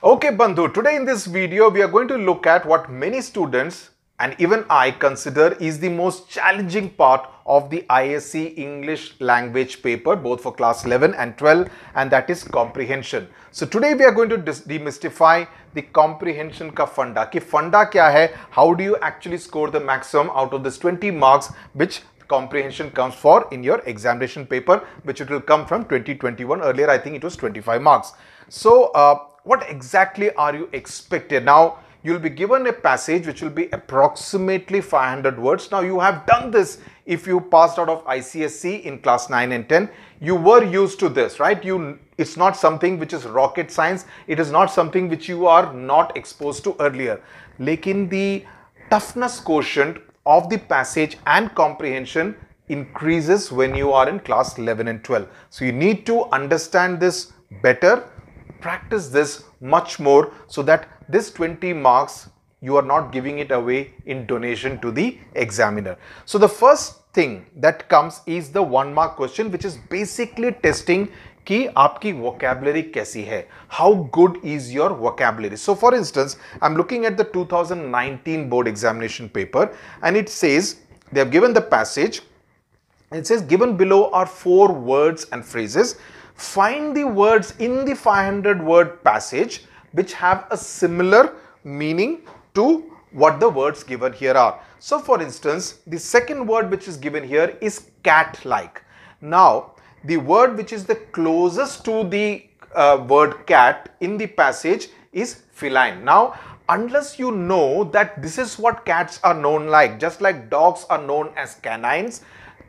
Okay, Bandhu, today in this video, we are going to look at what many students and even I consider is the most challenging part of the ISC English language paper, both for class 11 and 12, and that is comprehension. So today we are going to demystify the comprehension ka funda. Ki funda kya hai? How do you actually score the maximum out of this 20 marks which comprehension comes for in your examination paper, which it will come from 2021. Earlier, I think it was 25 marks. So, what exactly are you expected? Now, you'll be given a passage which will be approximately 500 words. Now, you have done this if you passed out of ICSE in class 9 and 10. You were used to this, right? It's not something which is rocket science. It is not something which you are not exposed to earlier. Lekin the toughness quotient of the passage and comprehension increases when you are in class 11 and 12. So, you need to understand this better, practice this much more so that this 20 marks, you are not giving it away in donation to the examiner. So, the first thing that comes is the 1 mark question, which is basically testing कि आपकी vocabulary कैसी है, how good is your vocabulary. So for instance, I'm looking at the 2019 board examination paper and it says, they have given the passage, it says given below are 4 words and phrases. Find the words in the 500 word passage which have a similar meaning to what the words given here are. So for instance, the second word which is given here is cat-like. Now, the word which is the closest to the word cat in the passage is feline. Now, unless you know that this is what cats are known like, just like dogs are known as canines,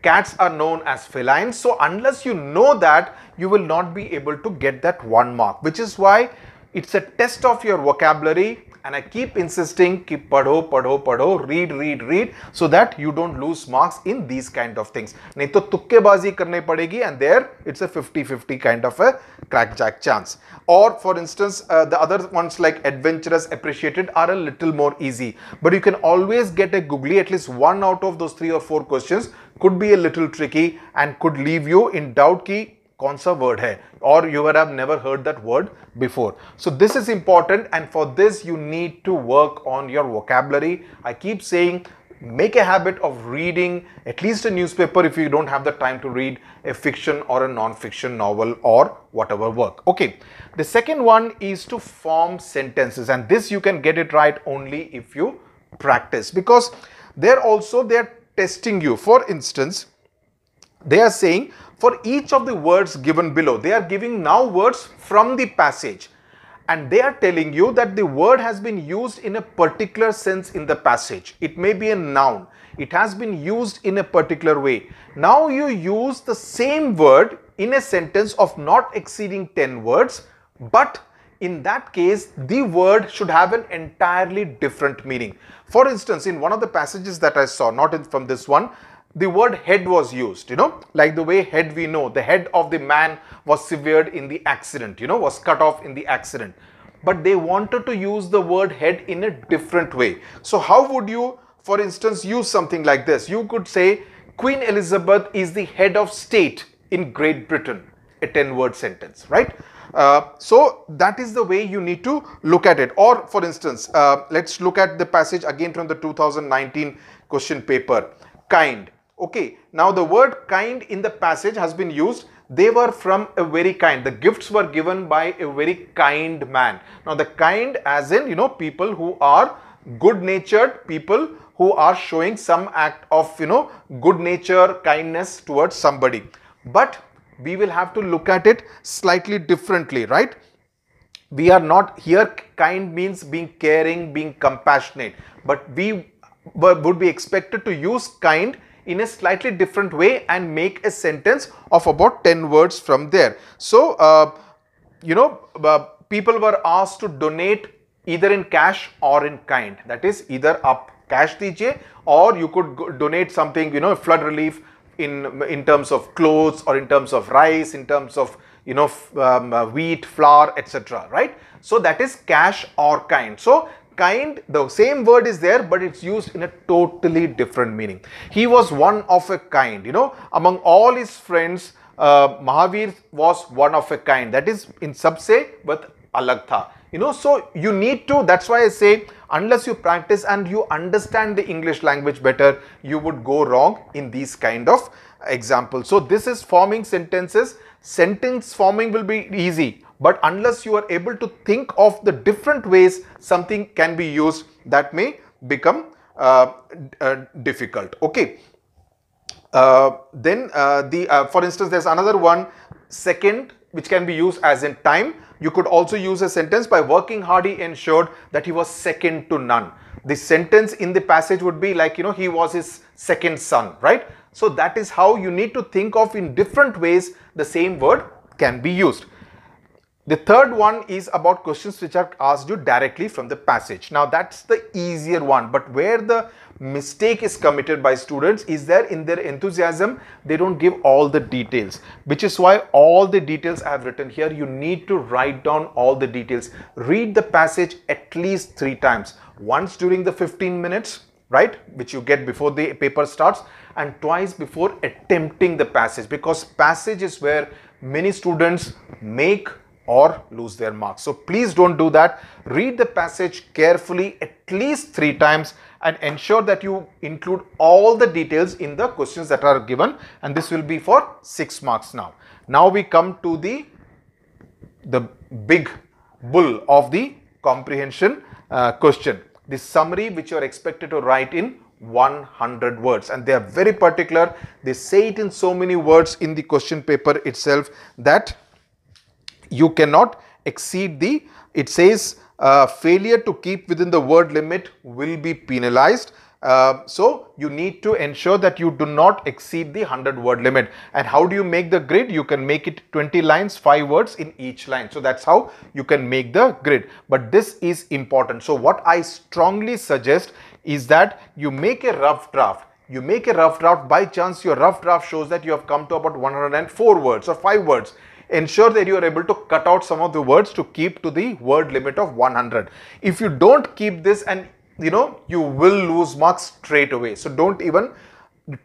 cats are known as felines. So, unless you know that, you will not be able to get that 1 mark, which is why it's a test of your vocabulary. And I keep insisting, keep padho, padho, padho, read, read, read, so that you don't lose marks in these kind of things. Nahi to tukkebazi karne padegi, and there it's a 50-50 kind of a crackjack chance. Or for instance, the other ones like adventurous, appreciated are a little more easy. But you can always get a googly. At least 1 out of those 3 or 4 questions could be a little tricky and could leave you in doubt ki kaun sa word hai, or you would have never heard that word before. So this is important, and for this you need to work on your vocabulary. I keep saying, make a habit of reading at least a newspaper if you don't have the time to read a fiction or a non-fiction novel or whatever work. Okay, the second one is to form sentences, and this you can get it right only if you practice, because they're testing you. For instance, they are saying for each of the words given below, they are giving now words from the passage, and they are telling you that the word has been used in a particular sense in the passage. It may be a noun. It has been used in a particular way. Now you use the same word in a sentence of not exceeding 10 words, but in that case, the word should have an entirely different meaning. For instance, in one of the passages that I saw, not from this one, the word head was used, like the way head we know, the head of the man was severed in the accident, was cut off in the accident. But they wanted to use the word head in a different way. So how would you, for instance, use something like this? You could say, Queen Elizabeth is the head of state in Great Britain, a 10-word sentence, right? So that is the way you need to look at it. Or for instance, let's look at the passage again from the 2019 question paper, kind. Okay, now the word kind in the passage has been used. They were from a very kind. The gifts were given by a very kind man. Now the kind as in, people who are good-natured, people who are showing some act of, good nature, kindness towards somebody. But we will have to look at it slightly differently, right? We are not here, kind means being caring, being compassionate. But we would be expected to use kind in a slightly different way and make a sentence of about 10 words from there. So, people were asked to donate either in cash or in kind. That is, either up cash dijiye, or you could donate something, flood relief in terms of clothes, or in terms of rice, in terms of, wheat, flour, etc. Right? So that is cash or kind. So kind, the same word is there, but it's used in a totally different meaning. He was one of a kind, among all his friends, Mahavir was one of a kind. That is in sabse, but alag tha. So you need to, that's why I say, unless you practice and you understand the English language better, you would go wrong in these kind of examples. So this is forming sentences. Sentence forming will be easy, but unless you are able to think of the different ways something can be used, that may become difficult. Okay. For instance, there's another one, second, which can be used as in time. You could also use a sentence, by working hard he ensured that he was second to none. The sentence in the passage would be like, he was his second son, right? So that is how you need to think of in different ways the same word can be used. The third one is about questions which are asked you directly from the passage. Now that's the easier one, but where the mistake is committed by students is there in their enthusiasm, they don't give all the details, which is why all the details I have written here, you need to write down all the details. Read the passage at least 3 times. Once during the 15 minutes, right, which you get before the paper starts, and twice before attempting the passage, because passage is where many students make or lose their marks. So please don't do that. Read the passage carefully at least 3 times and ensure that you include all the details in the questions that are given, and this will be for 6 marks now. Now we come to the big bull of the comprehension question, the summary which you are expected to write in 100 words, and they are very particular. They say it in so many words in the question paper itself that you cannot exceed it says failure to keep within the word limit will be penalized. So you need to ensure that you do not exceed the 100 word limit. And how do you make the grid? You can make it 20 lines, 5 words in each line. So that's how you can make the grid. But this is important. So what I strongly suggest is that you make a rough draft. You make a rough draft. By chance your rough draft shows that you have come to about 104 words or 5 words. Ensure that you are able to cut out some of the words to keep to the word limit of 100. If you don't keep this, and you will lose marks straight away. So don't even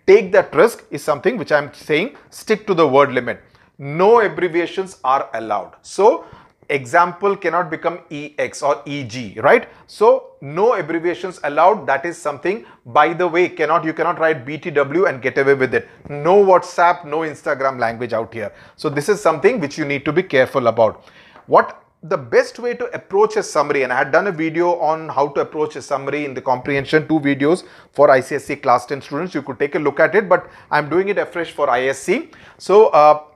take that risk, is something which I am saying. Stick to the word limit. No abbreviations are allowed. So example cannot become EX or EG, right? So no abbreviations allowed. That is something, by the way, you cannot write BTW and get away with it. No WhatsApp, no Instagram language out here. So this is something which you need to be careful about. What the best way to approach a summary, and I had done a video on how to approach a summary in the comprehension, 2 videos for ICSE class 10 students. You could take a look at it, but I'm doing it afresh for ISC. So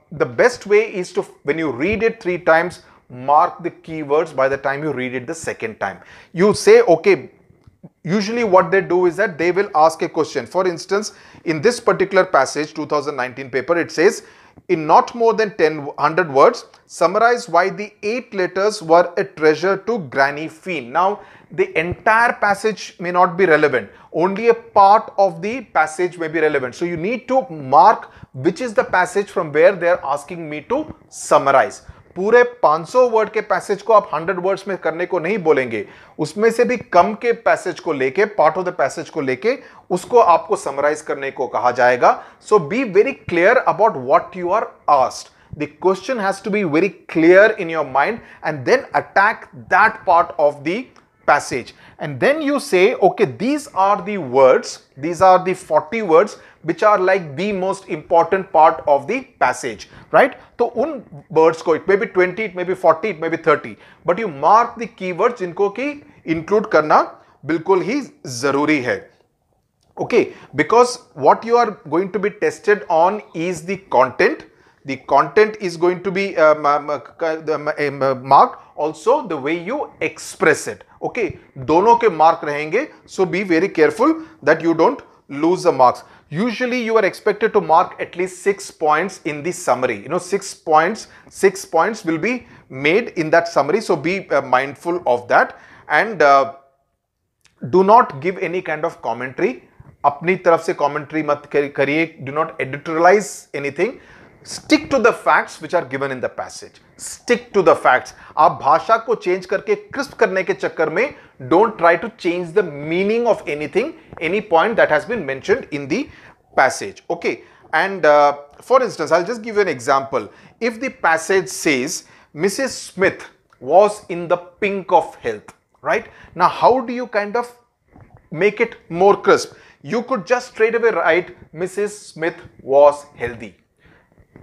the best way is to, when you read it 3 times, mark the keywords by the time you read it the second time. You say, okay, usually what they do is that they will ask a question. For instance, in this particular passage, 2019 paper, it says, in not more than 100 words, summarize why the 8 letters were a treasure to Granny Feen. Now, the entire passage may not be relevant. Only a part of the passage may be relevant. So you need to mark which is the passage from where they are asking me to summarize. पूरे 500 word के passage को आप 100 words में करने को नहीं बोलेंगे, उसमें से भी कम के पैसेज को लेके, पार्ट ऑफ द पैसेज को लेके उसको आपको समराइज करने को कहा जाएगा. So be very clear about what you are asked. The question has to be very clear in your mind, and then attack that part of the passage. And then you say, okay, these are the words, these are the 40 words which are like the most important part of the passage, right? So un words ko, it may be 20, it may be 40, it may be 30, but you mark the keywords jinko ki include karna bilkul hi zaruri hai. Okay, because what you are going to be tested on is the content. The content is going to be marked, also the way you express it. Okay, dono ke mark rahenge, so be very careful that you don't lose the marks. Usually you are expected to mark at least 6 points in the summary. 6 points will be made in that summary, so be mindful of that. And do not give any kind of commentary. Apni taraf se commentary mat kariye. Do not editorialize anything. Stick to the facts which are given in the passage. Stick to the facts. आप भाषा को change करके crisp करने के चक्कर में don't try to change the meaning of anything, any point that has been mentioned in the passage. Okay, and for instance, I'll just give you an example. If the passage says Mrs. Smith was in the pink of health, right? Now, how do you kind of make it more crisp? You could just straight away write Mrs. Smith was healthy.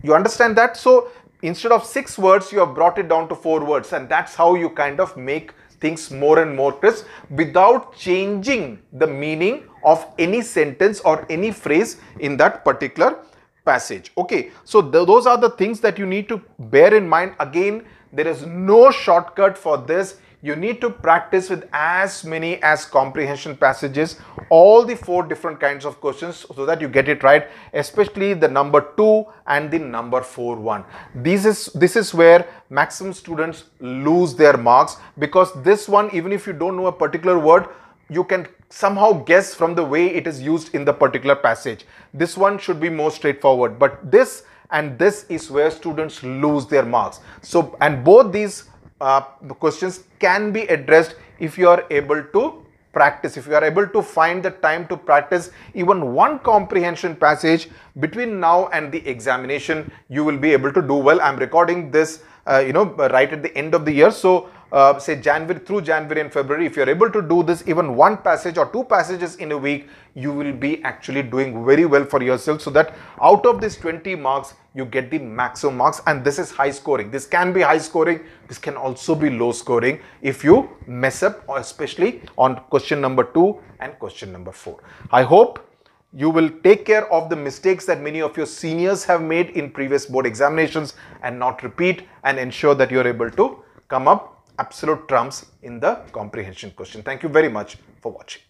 You understand that? So instead of 6 words, you have brought it down to 4 words, and that's how you kind of make things more and more crisp without changing the meaning of any sentence or any phrase in that particular passage. Okay, so those are the things that you need to bear in mind. Again, there is no shortcut for this. You need to practice with as many as comprehension passages, all the 4 different kinds of questions, so that you get it right, especially the number 2 and the number 4 one. This is where maximum students lose their marks, because this one, even if you don't know a particular word, you can somehow guess from the way it is used in the particular passage. This one should be more straightforward, but this and this is where students lose their marks. So, and both these questions can be addressed if you are able to practice, if you are able to find the time to practice even one comprehension passage between now and the examination, you will be able to do well. I'm recording this right at the end of the year, so say January and February, if you're able to do this even one passage or 2 passages in a week, you will be actually doing very well for yourself, so that out of this 20 marks, you get the maximum marks. And this is high scoring. This can be high scoring. This can also be low scoring if you mess up, or especially on question number 2 and question number 4. I hope you will take care of the mistakes that many of your seniors have made in previous board examinations and not repeat, and ensure that you're able to come up absolute trumps in the comprehension question. Thank you very much for watching.